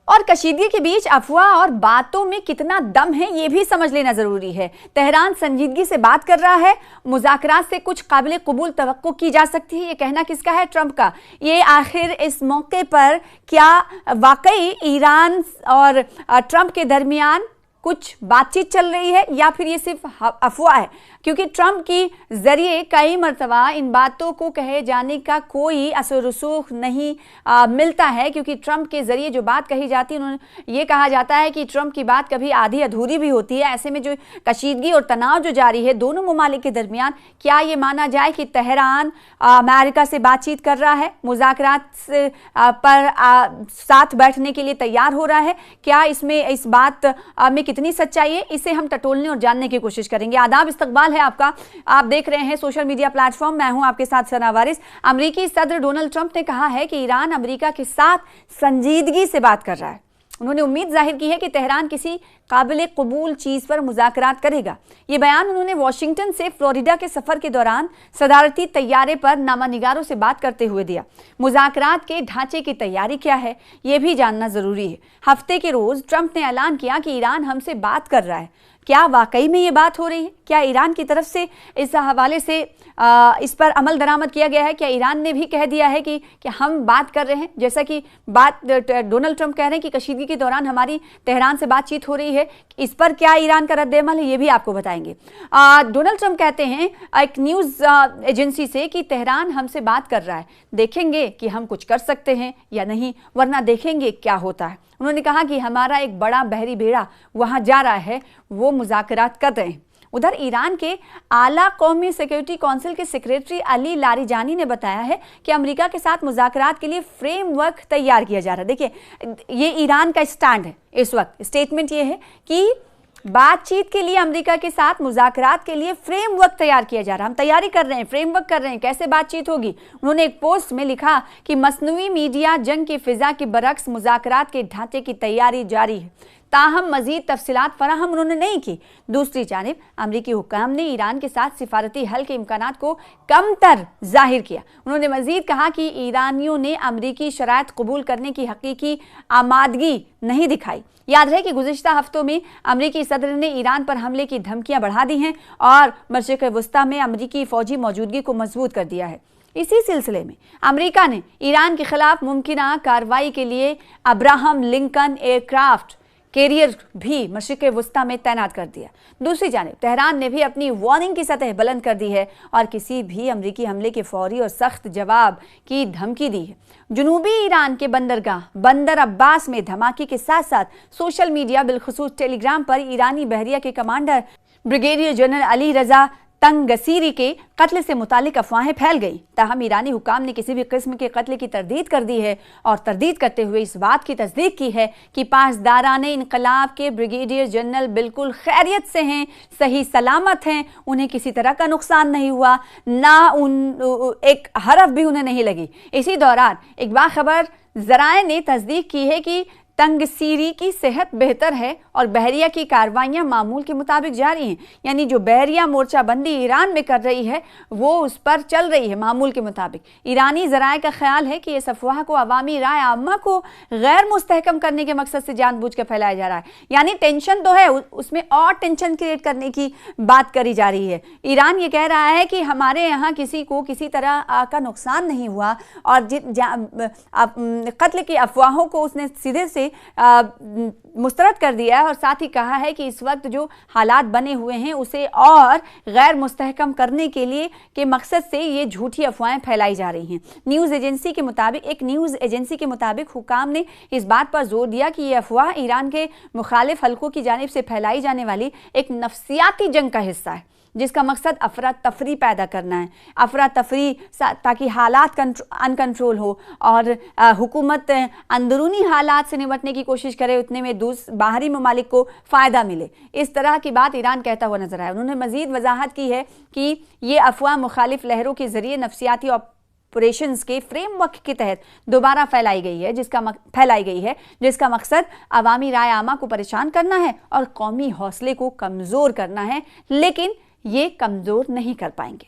और कशीदगी के बीच अफवाह और बातों में कितना दम है ये भी समझ लेना जरूरी है। तेहरान संजीदगी से बात कर रहा है, मुज़ाकरात से कुछ काबिल कबूल तवक्को की जा सकती है। ये कहना किसका है? ट्रंप का। ये आखिर इस मौके पर क्या वाकई ईरान और ट्रंप के दरमियान कुछ बातचीत चल रही है या फिर ये सिर्फ अफवाह है? क्योंकि ट्रंप की जरिए कई मरतबा इन बातों को कहे जाने का कोई असर रसूख नहीं मिलता है, क्योंकि ट्रंप के जरिए जो बात कही जाती है उन्होंने ये कहा जाता है कि ट्रंप की बात कभी आधी अधूरी भी होती है। ऐसे में जो कशीदगी और तनाव जो जारी है दोनों ममालिक के दरमियान, क्या ये माना जाए कि तेहरान अमेरिका से बातचीत कर रहा है, मुज़ाकरात पर साथ बैठने के लिए तैयार हो रहा है? क्या इसमें इस बात में कितनी सच्चाई है, इसे हम टटोलने और जानने की कोशिश करेंगे। आदाब, इस्तकबाल है आपका। आप देख रहे हैं सोशल मीडिया प्लेटफॉर्म, मैं हूं आपके साथ सना वारिस। अमेरिकी सदर डोनाल्ड ट्रंप ने कहा है कि ईरान अमेरिका के साथ संजीदगी से बात कर रहा है। उन्होंने उम्मीद जाहिर की है कि तेहरान किसी काबिल कबूल चीज पर मुज़ाकरात करेगा। ये बयान उन्होंने वाशिंगटन से फ्लोरिडा के सफर के दौरान सदारती तैयारे पर नामानिगारों से बात करते हुए दिया। मुज़ाकरात के ढांचे की तैयारी क्या है ये भी जानना जरूरी है। हफ्ते के रोज ट्रंप ने ऐलान किया कि ईरान हमसे बात कर रहा है। क्या वाकई में ये बात हो रही है? क्या ईरान की तरफ से इस हवाले से इस पर अमल दरामद किया गया है? क्या ईरान ने भी कह दिया है कि हम बात कर रहे हैं, जैसा कि बात डोनाल्ड ट्रंप कह रहे हैं कि कशीदगी के दौरान हमारी तेहरान से बातचीत हो रही है? इस पर क्या ईरान का रद्द-ए-अमल है ये भी आपको बताएंगे। डोनाल्ड ट्रंप कहते हैं एक न्यूज़ एजेंसी से कि तेहरान हमसे बात कर रहा है, देखेंगे कि हम कुछ कर सकते हैं या नहीं, वरना देखेंगे क्या होता है। उन्होंने कहा कि हमारा एक बड़ा बहरी बेड़ा वहां जा रहा है, वो मुज़ाकरात कर रहे हैं। उधर ईरान के आला कौमी सिक्योरिटी काउंसिल के सेक्रेटरी अली लारिजानी ने बताया है कि अमेरिका के साथ मुज़ाकरात के लिए फ्रेमवर्क तैयार किया जा रहा है। देखिए, ये ईरान का स्टैंड है इस वक्त। स्टेटमेंट ये है कि बातचीत के लिए अमेरिका के साथ मुज़ाकरात के लिए फ्रेमवर्क तैयार किया जा रहा है। हम तैयारी कर रहे हैं, फ्रेमवर्क कर रहे हैं, कैसे बातचीत होगी। उन्होंने एक पोस्ट में लिखा कि मसनूई मीडिया जंग की फिजा के बरक्स मुज़ाकरात के ढांचे की तैयारी जारी है, ताहम मजीद तफसीलात फराहम उन्होंने नहीं की। दूसरी जानिब अमरीकी हुक्काम ने ईरान के साथ सिफारती हल के इम्कानात को कमतर जाहिर किया। उन्होंने मजीद कहा कि ईरानियों ने अमरीकी शराइत कबूल करने की हकीकी आमादगी नहीं दिखाई। याद रहे कि गुज़िश्ता हफ्तों में अमरीकी सदर ने ईरान पर हमले की धमकियां बढ़ा दी हैं और मशरिक़ वस्ता में अमरीकी फौजी मौजूदगी को मजबूत कर दिया है। इसी सिलसिले में अमरीका ने ईरान के खिलाफ मुमकिना कार्रवाई के लिए अब्राहम लिंकन एयरक्राफ्ट कैरियर भी मशरिक़ वस्ता में तैनात कर दिया। दूसरी जानिब तेहरान ने भी अपनी वार्निंग की सतह बुलंद कर दी है और किसी भी अमरीकी हमले के फौरी और सख्त जवाब की धमकी दी है। जनूबी ईरान के बंदरगाह बंदर अब्बास में धमाके के साथ साथ सोशल मीडिया बिलखुसूस टेलीग्राम पर ईरानी बहरिया के कमांडर ब्रिगेडियर जनरल अली रजा तंगसीरी के कत्ल से मुतालिक अफवाहें फैल गई। ताहम ईरानी हुकाम ने किसी भी किस्म के कत्ल की तरदीद कर दी है और तरदीद करते हुए इस बात की तस्दीक की है कि पासदाराने इनकलाब के ब्रिगेडियर जनरल बिल्कुल खैरियत से हैं, सही सलामत हैं, उन्हें किसी तरह का नुकसान नहीं हुआ, ना एक हरफ भी उन्हें नहीं लगी। इसी दौरान एक बाखबर जराए ने तस्दीक की है कि तंगसीरी की सेहत बेहतर है और बहरिया की कार्रवाइयां मामूल के मुताबिक जारी हैं। यानी जो बहरिया मोर्चाबंदी ईरान में कर रही है वो उस पर चल रही है मामूल के मुताबिक। ईरानी ज़राए का ख्याल है कि इस अफवाह को अवामी राय आम्मा को गैर मुस्तहकम करने के मकसद से जानबूझकर फैलाया जा रहा है। यानी टेंशन तो है, उसमें और टेंशन क्रिएट करने की बात करी जा रही है। ईरान ये कह रहा है कि हमारे यहाँ किसी को किसी तरह का नुकसान नहीं हुआ और कत्ल की अफवाहों को उसने सीधे से मुस्तरद कर दिया है और साथ ही कहा है कि इस वक्त जो हालात बने हुए हैं उसे और गैर मुस्तहकम करने के लिए के मकसद से ये झूठी अफवाहें फैलाई जा रही हैं। एक न्यूज़ एजेंसी के मुताबिक हुकाम ने इस बात पर जोर दिया कि ये अफवाह ईरान के मुखालिफ हलकों की जानिब से फैलाई जाने वाली एक नफ्सियाती जंग का हिस्सा है, जिसका मकसद अफरा तफरी पैदा करना है। अफरा तफरी ताकि हालात अनकंट्रोल हो और हुकूमत अंदरूनी हालात से निपटने की कोशिश करे, उतने में बाहरी ममालिक को फ़ायदा मिले। इस तरह की बात ईरान कहता हुआ नजर आया। उन्होंने मजीद वजाहत की है कि ये अफवाह मुखालिफ लहरों के जरिए नफ्सियाती ऑपरेशंस के फ्रेमवर्क के तहत दोबारा फैलाई गई है, जिसका मकसद अवामी राय आमा को परेशान करना है और कौमी हौसले को कमज़ोर करना है, लेकिन ये कमज़ोर नहीं कर पाएंगे।